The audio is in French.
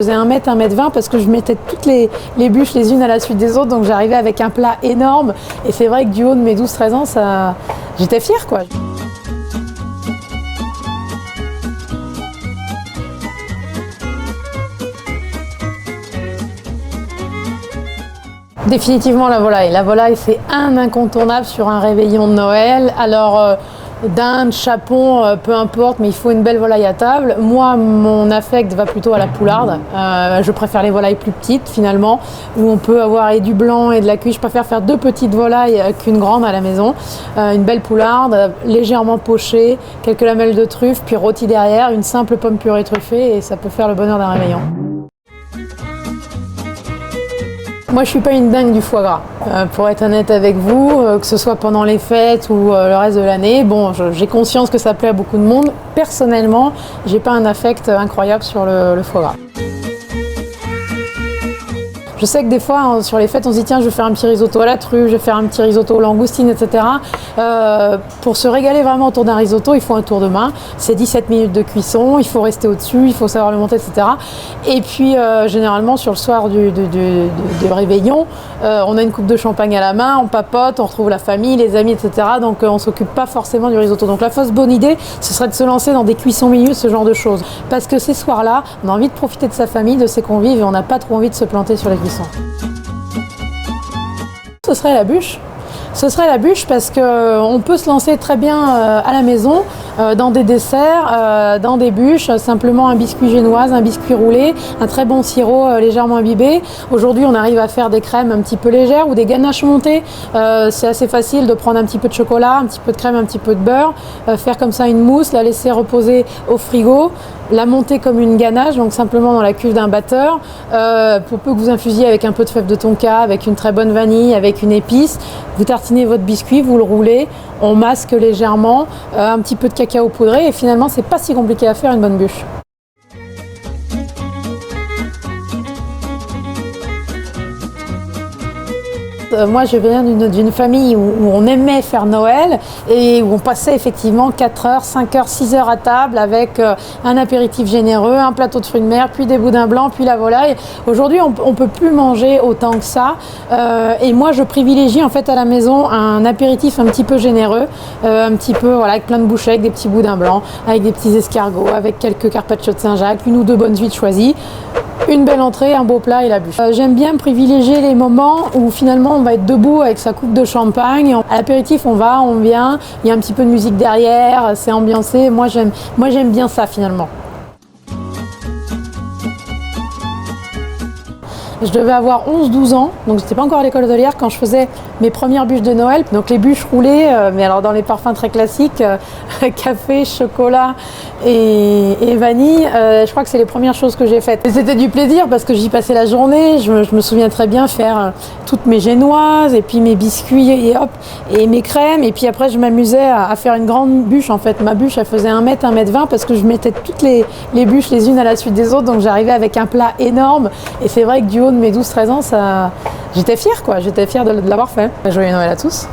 Je faisais 1 m, 1 m 20 parce que je mettais toutes les bûches les unes à la suite des autres, donc j'arrivais avec un plat énorme. Et c'est vrai que du haut de mes 12-13 ans, j'étais fière, quoi. Définitivement la volaille. La volaille, c'est un incontournable sur un réveillon de Noël. Alors, dinde, chapon, peu importe, mais il faut une belle volaille à table. Moi, mon affect va plutôt à la poularde. Je préfère les volailles plus petites, finalement, où on peut avoir et du blanc et de la cuisse. Je préfère faire 2 petites volailles qu'une grande à la maison. Une belle poularde, légèrement pochée, quelques lamelles de truffe, puis rôti derrière, une simple pomme purée truffée, et ça peut faire le bonheur d'un réveillon. Moi, je suis pas une dingue du foie gras, pour être honnête avec vous, que ce soit pendant les fêtes ou le reste de l'année. Bon, j'ai conscience que ça plaît à beaucoup de monde. Personnellement, j'ai pas un affect incroyable sur le foie gras. Je sais que des fois, sur les fêtes, on se dit tiens, je vais faire un petit risotto à la truffe, je vais faire un petit risotto aux langoustines, etc. Pour se régaler vraiment autour d'un risotto, il faut un tour de main. C'est 17 minutes de cuisson, il faut rester au-dessus, il faut savoir le monter, etc. Et puis, généralement, sur le soir du réveillon, on a une coupe de champagne à la main, on papote, on retrouve la famille, les amis, etc. Donc, on ne s'occupe pas forcément du risotto. Donc, la fausse bonne idée, ce serait de se lancer dans des cuissons minutes, ce genre de choses. Parce que ces soirs-là, on a envie de profiter de sa famille, de ses convives, et on n'a pas trop envie de se planter sur les cuissons. Ce serait la bûche. Ce serait la bûche parce qu'on peut se lancer très bien à la maison, dans des desserts, dans des bûches, simplement un biscuit génoise, un biscuit roulé, un très bon sirop légèrement imbibé. Aujourd'hui, on arrive à faire des crèmes un petit peu légères ou des ganaches montées. C'est assez facile de prendre un petit peu de chocolat, un petit peu de crème, un petit peu de beurre, faire comme ça une mousse, la laisser reposer au frigo, la monter comme une ganache, donc simplement dans la cuve d'un batteur, pour peu que vous infusiez avec un peu de fèves de tonka, avec une très bonne vanille, avec une épice. Vous tartinez votre biscuit, vous le roulez, on masque légèrement, un petit peu de cacao poudré, et finalement c'est pas si compliqué à faire une bonne bûche. Moi, je viens d'une famille où on aimait faire Noël et où on passait effectivement 4 heures, 5 heures, 6 heures à table avec un apéritif généreux, un plateau de fruits de mer, puis des boudins blancs, puis la volaille. Aujourd'hui, on ne peut plus manger autant que ça. Et moi, je privilégie en fait à la maison un apéritif un petit peu généreux, un petit peu voilà, avec plein de bouchées, avec des petits boudins blancs, avec des petits escargots, avec quelques carpaccio de Saint-Jacques, 1 ou 2 bonnes huîtres choisies. Une belle entrée, un beau plat et la bûche. J'aime bien privilégier les moments où finalement on va être debout avec sa coupe de champagne. À l'apéritif, on va, on vient, il y a un petit peu de musique derrière, c'est ambiancé. Moi j'aime bien ça finalement. Je devais avoir 11-12 ans, donc j'étais pas encore à l'école hôtelière quand je faisais mes premières bûches de Noël. Donc les bûches roulées, mais alors dans les parfums très classiques, café, chocolat et vanille, je crois que c'est les premières choses que j'ai faites. C'était du plaisir parce que j'y passais la journée, je me souviens très bien faire toutes mes génoises et puis mes biscuits et hop, et mes crèmes. Et puis après je m'amusais à faire une grande bûche en fait. Ma bûche elle faisait 1 m, 1 m 20 parce que je mettais toutes les bûches les unes à la suite des autres, donc j'arrivais avec un plat énorme. Et c'est vrai que du haut de mes 12-13 ans, j'étais fière, quoi. J'étais fière de l'avoir fait. Joyeux Noël à tous.